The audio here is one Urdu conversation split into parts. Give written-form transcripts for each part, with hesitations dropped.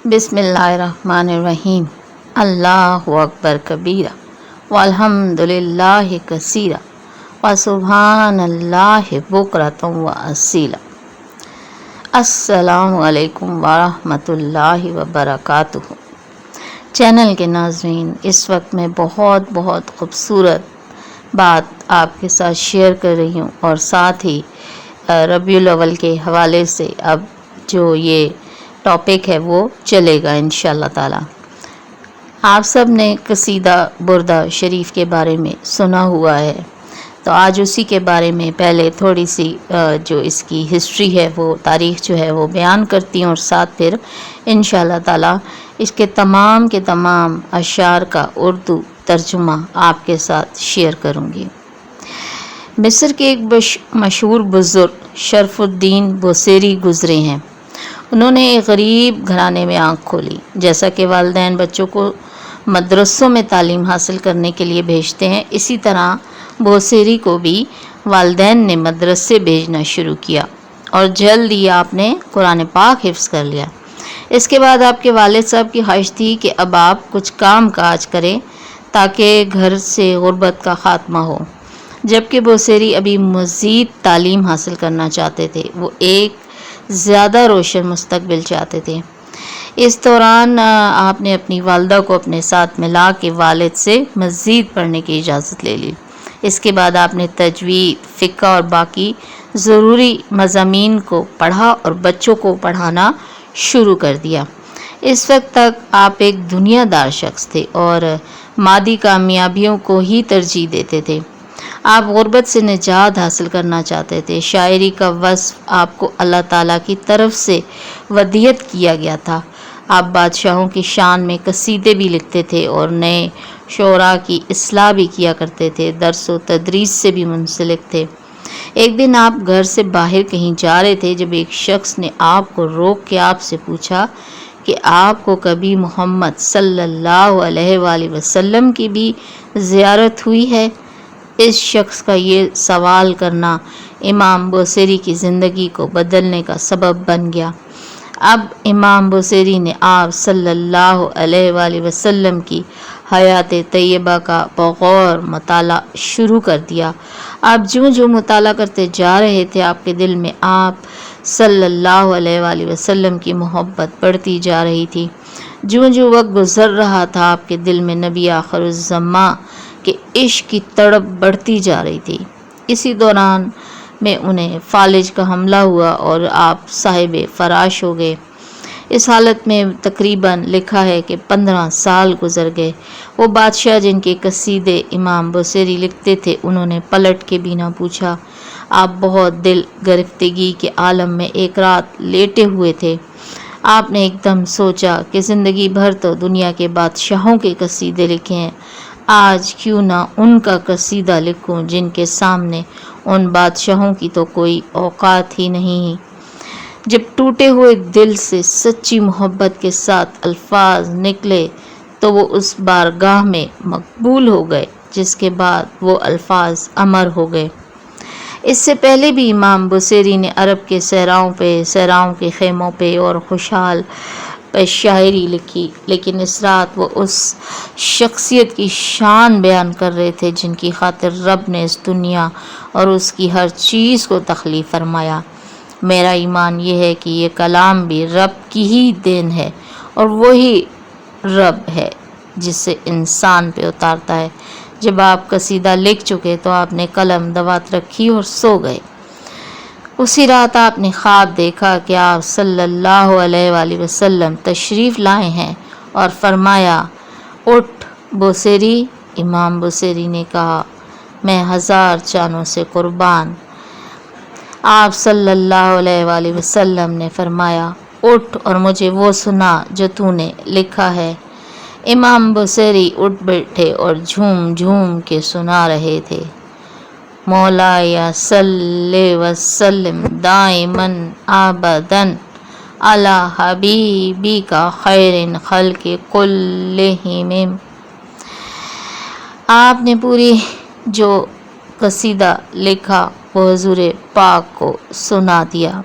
بسم اللہ الرحمن الرحیم۔ اللہ اکبر کبیرہ والحمد للہ کثیرہ وسبحان اللہ بکرۃ واصیلا۔ السلام علیکم ورحمۃ اللہ وبرکاتہ۔ چینل کے ناظرین، اس وقت میں بہت خوبصورت بات آپ کے ساتھ شیئر کر رہی ہوں، اور ساتھ ہی ربیع الاول کے حوالے سے اب جو یہ ٹاپک ہے وہ چلے گا انشاءاللہ تعالی۔ آپ سب نے قصیدہ بردہ شریف کے بارے میں سنا ہوا ہے، تو آج اسی کے بارے میں پہلے تھوڑی سی جو اس کی ہسٹری ہے، وہ تاریخ جو ہے وہ بیان کرتی ہوں، اور ساتھ پھر انشاءاللہ تعالی اس کے تمام اشعار کا اردو ترجمہ آپ کے ساتھ شیئر کروں گی۔ مصر کے ایک مشہور بزرگ شرف الدین بوصیری گزرے ہیں۔ انہوں نے ایک غریب گھرانے میں آنکھ کھولی۔ جیسا کہ والدین بچوں کو مدرسوں میں تعلیم حاصل کرنے کے لیے بھیجتے ہیں، اسی طرح بوصیری کو بھی والدین نے مدرسے بھیجنا شروع کیا، اور جلد ہی آپ نے قرآن پاک حفظ کر لیا۔ اس کے بعد آپ کے والد صاحب کی خواہش تھی کہ اب آپ کچھ کام کاج کریں تاکہ گھر سے غربت کا خاتمہ ہو، جبکہ بوصیری ابھی مزید تعلیم حاصل کرنا چاہتے تھے۔ وہ ایک زیادہ روشن مستقبل چاہتے تھے۔ اس دوران آپ نے اپنی والدہ کو اپنے ساتھ ملا کے والد سے مزید پڑھنے کی اجازت لے لی۔ اس کے بعد آپ نے تجوید، فقہ اور باقی ضروری مضامین کو پڑھا اور بچوں کو پڑھانا شروع کر دیا۔ اس وقت تک آپ ایک دنیا دار شخص تھے اور مادی کامیابیوں کو ہی ترجیح دیتے تھے۔ آپ غربت سے نجات حاصل کرنا چاہتے تھے۔ شاعری کا وصف آپ کو اللہ تعالیٰ کی طرف سے ودیعت کیا گیا تھا۔ آپ بادشاہوں کی شان میں قصیدے بھی لکھتے تھے اور نئے شعراء کی اصلاح بھی کیا کرتے تھے۔ درس و تدریس سے بھی منسلک تھے۔ ایک دن آپ گھر سے باہر کہیں جا رہے تھے جب ایک شخص نے آپ کو روک کے آپ سے پوچھا کہ آپ کو کبھی محمد صلی اللہ علیہ وآلہ وسلم کی بھی زیارت ہوئی ہے؟ اس شخص کا یہ سوال کرنا امام بوصیری کی زندگی کو بدلنے کا سبب بن گیا۔ اب امام بوصیری نے آپ صلی اللہ علیہ وآلہ وسلم کی حیات طیبہ کا بغور مطالعہ شروع کر دیا۔ آپ جو مطالعہ کرتے جا رہے تھے، آپ کے دل میں آپ صلی اللہ علیہ وآلہ وسلم کی محبت بڑھتی جا رہی تھی۔ جو وقت گزر رہا تھا، آپ کے دل میں نبی آخر الزماں کہ عشق کی تڑپ بڑھتی جا رہی تھی۔ اسی دوران میں انہیں فالج کا حملہ ہوا اور آپ صاحب فراش ہو گئے۔ اس حالت میں تقریباً لکھا ہے کہ 15 سال گزر گئے۔ وہ بادشاہ جن کے قصیدے امام بوصیری لکھتے تھے، انہوں نے پلٹ کے بھی نہ پوچھا۔ آپ بہت دل گرفتگی کے عالم میں ایک رات لیٹے ہوئے تھے۔ آپ نے ایک دم سوچا کہ زندگی بھر تو دنیا کے بادشاہوں کے قصیدے لکھے ہیں، آج کیوں نہ ان کا قصیدہ لکھوں جن کے سامنے ان بادشاہوں کی تو کوئی اوقات ہی نہیں۔ جب ٹوٹے ہوئے دل سے سچی محبت کے ساتھ الفاظ نکلے تو وہ اس بارگاہ میں مقبول ہو گئے، جس کے بعد وہ الفاظ امر ہو گئے۔ اس سے پہلے بھی امام بوصیری نے عرب کے صحراؤں کے خیموں پہ اور خوشحال پہ شاعری لکھی، لیکن اس رات وہ اس شخصیت کی شان بیان کر رہے تھے جن کی خاطر رب نے اس دنیا اور اس کی ہر چیز کو تخلیق فرمایا۔ میرا ایمان یہ ہے کہ یہ کلام بھی رب کی ہی دین ہے، اور وہی رب ہے جسے انسان پہ اتارتا ہے۔ جب آپ قصیدہ لکھ چکے تو آپ نے قلم دوات رکھی اور سو گئے۔ اسی رات آپ نے خواب دیکھا کہ آپ صلی اللہ علیہ وآلہ وسلم تشریف لائے ہیں اور فرمایا، اٹھ بوصیری۔ امام بوصیری نے کہا، میں 1000 جانوں سے قربان۔ آپ صلی اللہ علیہ وآلہ وسلم نے فرمایا، اٹھ اور مجھے وہ سنا جو تو نے لکھا ہے۔ امام بوصیری اٹھ بیٹھے اور جھوم کے سنا رہے تھے، مولایا صلی وسلم دائماً ابداً علی حبیبک خیر خلق کلہم۔ آپ نے پوری جو قصیدہ لکھا وہ حضور پاک کو سنا دیا،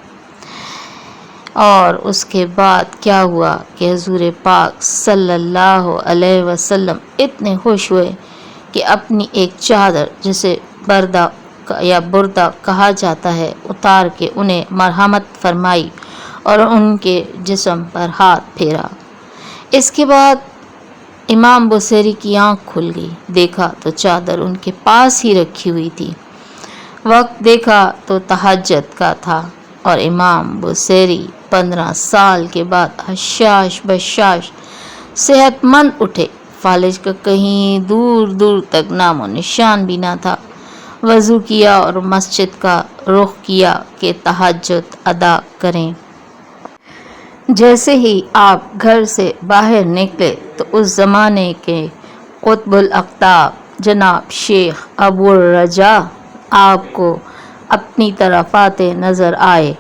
اور اس کے بعد کیا ہوا کہ حضور پاک صلی اللہ علیہ وسلم اتنے خوش ہوئے کہ اپنی ایک چادر جسے بردہ یا بردہ کہا جاتا ہے اتار کے انہیں مرحمت فرمائی اور ان کے جسم پر ہاتھ پھیرا۔ اس کے بعد امام بصیری کی آنکھ کھل گئی، دیکھا تو چادر ان کے پاس ہی رکھی ہوئی تھی۔ وقت دیکھا تو تہجد کا تھا اور امام بصیری 15 سال کے بعد حشاش بشاش صحت مند اٹھے۔ فالج کا کہیں دور دور تک نام و نشان بھی نہ تھا۔ وضو کیا اور مسجد کا رخ کیا کہ تہجد ادا کریں۔ جیسے ہی آپ گھر سے باہر نکلے تو اس زمانے کے قطب الاقطاب جناب شیخ ابو الرجا آپ کو اپنی طرف آتے نظر آئے۔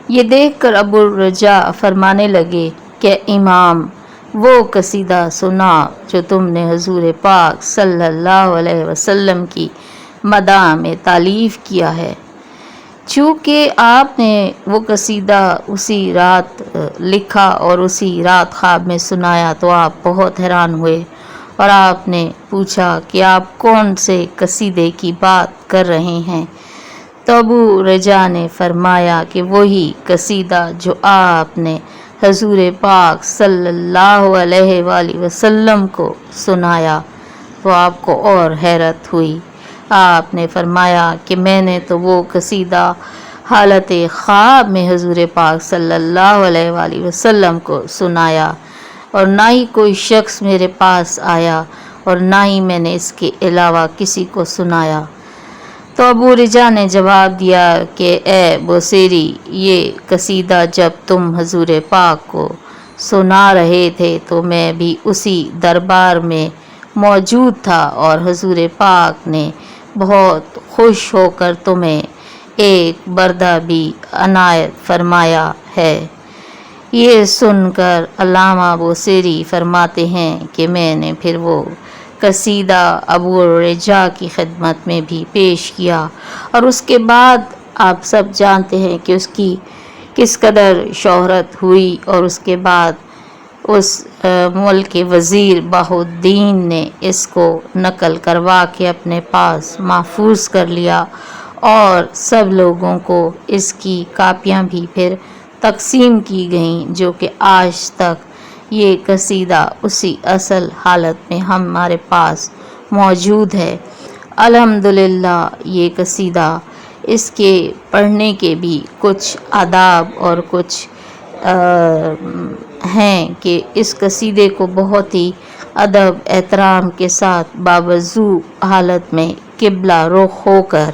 یہ دیکھ کر ابو الرجا فرمانے لگے کہ امام وہ قصیدہ سنا جو تم نے حضور پاک صلی اللہ علیہ وسلم کی مدح میں تالیف کیا ہے۔ چونکہ آپ نے وہ قصیدہ اسی رات لکھا اور اسی رات خواب میں سنایا تو آپ بہت حیران ہوئے اور آپ نے پوچھا کہ آپ کون سے قصیدے کی بات کر رہے ہیں؟ تو ابو رجا نے فرمایا کہ وہی قصیدہ جو آپ نے حضور پاک صلی اللہ علیہ وآلہ وسلم کو سنایا۔ تو آپ کو اور حیرت ہوئی۔ آپ نے فرمایا کہ میں نے تو وہ قصیدہ حالت خواب میں حضور پاک صلی اللہ علیہ وآلہ وسلم کو سنایا اور نہ ہی کوئی شخص میرے پاس آیا اور نہ ہی میں نے اس کے علاوہ کسی کو سنایا۔ تو ابو رجا نے جواب دیا کہ اے بصیری، یہ قصیدہ جب تم حضور پاک کو سنا رہے تھے تو میں بھی اسی دربار میں موجود تھا اور حضور پاک نے بہت خوش ہو کر تمہیں ایک بردہ بھی عنایت فرمایا ہے۔ یہ سن کر علامہ بصیری فرماتے ہیں کہ میں نے پھر وہ قصیدہ ابو الرجا کی خدمت میں بھی پیش کیا اور اس کے بعد آپ سب جانتے ہیں کہ اس کی کس قدر شہرت ہوئی اور اس کے بعد اس ملک کے وزیر بہاءالدین نے اس کو نقل کروا کے اپنے پاس محفوظ کر لیا اور سب لوگوں کو اس کی کاپیاں بھی پھر تقسیم کی گئیں، جو کہ آج تک یہ قصیدہ اسی اصل حالت میں ہمارے پاس موجود ہے۔ الحمدللہ یہ قصیدہ، اس کے پڑھنے کے بھی کچھ آداب اور کچھ ہیں کہ اس قصیدے کو بہت ہی ادب احترام کے ساتھ باوضو حالت میں قبلہ رخ ہو کر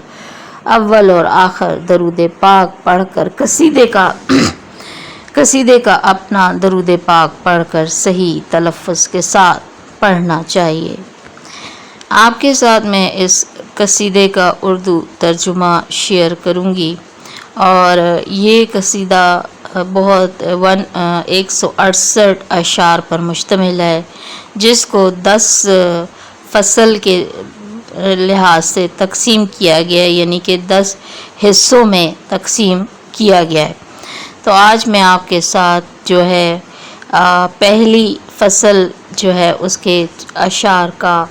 اول اور آخر درود پاک پڑھ کر قصیدے کا اپنا درود پاک پڑھ کر صحیح تلفظ کے ساتھ پڑھنا چاہیے۔ آپ کے ساتھ میں اس قصیدے کا اردو ترجمہ شیئر کروں گی اور یہ قصیدہ بہت 168 اشعار پر مشتمل ہے، جس کو 10 فصل کے لحاظ سے تقسیم کیا گیا ہے، یعنی کہ 10 حصوں میں تقسیم کیا گیا ہے۔ تو آج میں آپ کے ساتھ جو ہے پہلی فصل جو ہے اس کے اشعار کا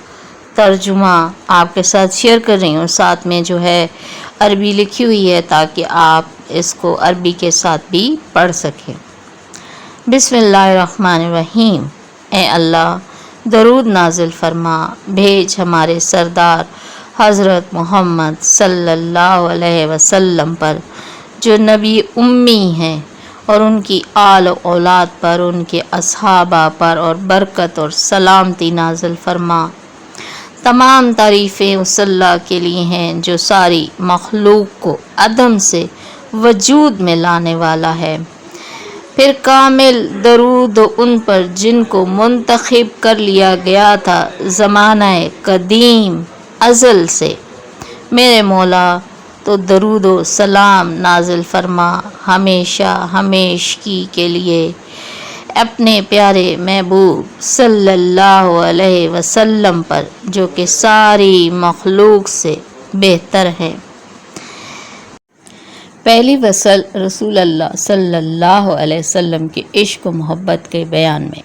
ترجمہ آپ کے ساتھ شیئر کر رہی ہوں، ساتھ میں جو ہے عربی لکھی ہوئی ہے تاکہ آپ اس کو عربی کے ساتھ بھی پڑھ سکیں۔ بسم اللہ الرحمن الرحیم۔ اے اللہ، درود نازل فرما، بھیج ہمارے سردار حضرت محمد صلی اللہ علیہ وسلم پر، جو نبی امی ہیں، اور ان کی آل و اولاد پر، ان کے اصحابہ پر اور برکت اور سلامتی نازل فرما۔ تمام تعریفیں اس اللہ کے لیے ہیں جو ساری مخلوق کو عدم سے وجود میں لانے والا ہے۔ پھر کامل درود ان پر جن کو منتخب کر لیا گیا تھا زمانہ قدیم ازل سے۔ میرے مولا، تو درود و سلام نازل فرما ہمیشہ ہمیشگی کے لیے اپنے پیارے محبوب صلی اللہ علیہ وسلم پر، جو کہ ساری مخلوق سے بہتر ہے۔ پہلی فصل رسول اللہ صلی اللہ علیہ وسلم کے عشق و محبت کے بیان میں۔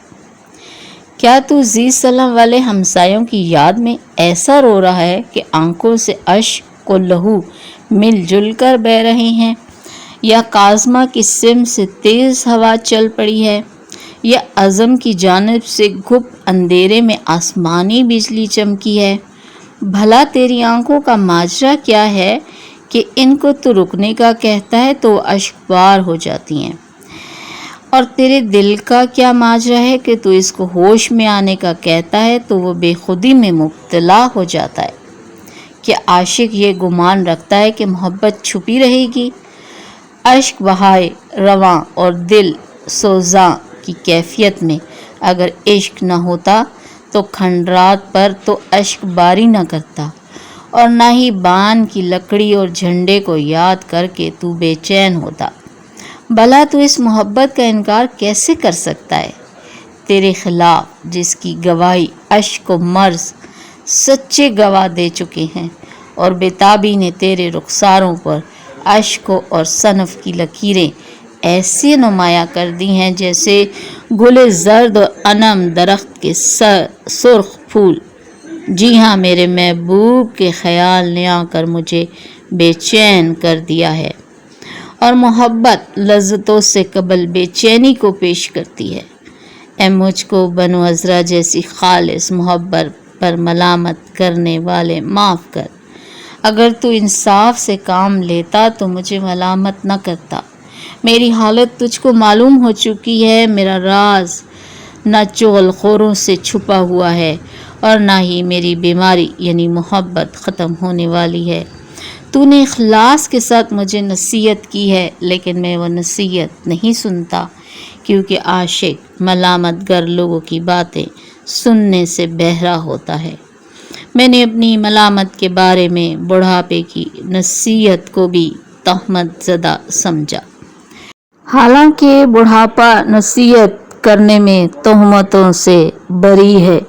کیا تو ذی سلم والے ہمسایوں کی یاد میں ایسا رو رہا ہے کہ آنکھوں سے اشک و لہو مل جل کر بہہ رہے ہیں، یا کاظمہ کی سمت سے تیز ہوا چل پڑی ہے، یا عزم کی جانب سے گھپ اندھیرے میں آسمانی بجلی چمکی ہے؟ بھلا تیری آنکھوں کا ماجرا کیا ہے کہ ان کو تو رکنے کا کہتا ہے تو وہ اشک بار ہو جاتی ہیں، اور تیرے دل کا کیا ماجرا ہے کہ تو اس کو ہوش میں آنے کا کہتا ہے تو وہ بے خودی میں مبتلا ہو جاتا ہے؟ کہ عاشق یہ گمان رکھتا ہے کہ محبت چھپی رہے گی؟ اشک بہائے رواں اور دل سوزاں کی کیفیت میں اگر عشق نہ ہوتا تو کھنڈرات پر تو اشک باری نہ کرتا، اور نہ ہی بان کی لکڑی اور جھنڈے کو یاد کر کے تو بے چین ہوتا۔ بھلا تو اس محبت کا انکار کیسے کر سکتا ہے؟ تیرے خلاف جس کی گواہی اشک و مرض سچے گواہ دے چکے ہیں، اور بےتابی نے تیرے رخساروں پر اشک اور صنف کی لکیریں ایسے نمایاں کر دی ہیں جیسے گل زرد و انم درخت کے سرخ پھول۔ جی ہاں، میرے محبوب کے خیال نے آ کر مجھے بے چین کر دیا ہے، اور محبت لذتوں سے قبل بے چینی کو پیش کرتی ہے۔ اے مجھ کو بنو عذرا جیسی خالص محبت پر ملامت کرنے والے معاف کر۔ اگر تو انصاف سے کام لیتا تو مجھے ملامت نہ کرتا۔ میری حالت تجھ کو معلوم ہو چکی ہے، میرا راز نہ چغل خوروں سے چھپا ہوا ہے، اور نہ ہی میری بیماری یعنی محبت ختم ہونے والی ہے۔ تو نے اخلاص کے ساتھ مجھے نصیحت کی ہے، لیکن میں وہ نصیحت نہیں سنتا، کیونکہ عاشق ملامت گر لوگوں کی باتیں سننے سے بہرا ہوتا ہے۔ میں نے اپنی ملامت کے بارے میں بڑھاپے کی نصیحت کو بھی تہمت زدہ سمجھا، حالانکہ بڑھاپا نصیحت کرنے میں تہمتوں سے بری ہے۔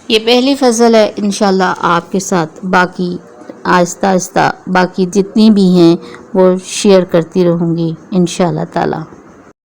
یہ پہلی فصل ہے، انشاءاللہ آپ کے ساتھ باقی آہستہ آہستہ باقی جتنی بھی ہیں وہ شیئر کرتی رہوں گی انشاءاللہ تعالی۔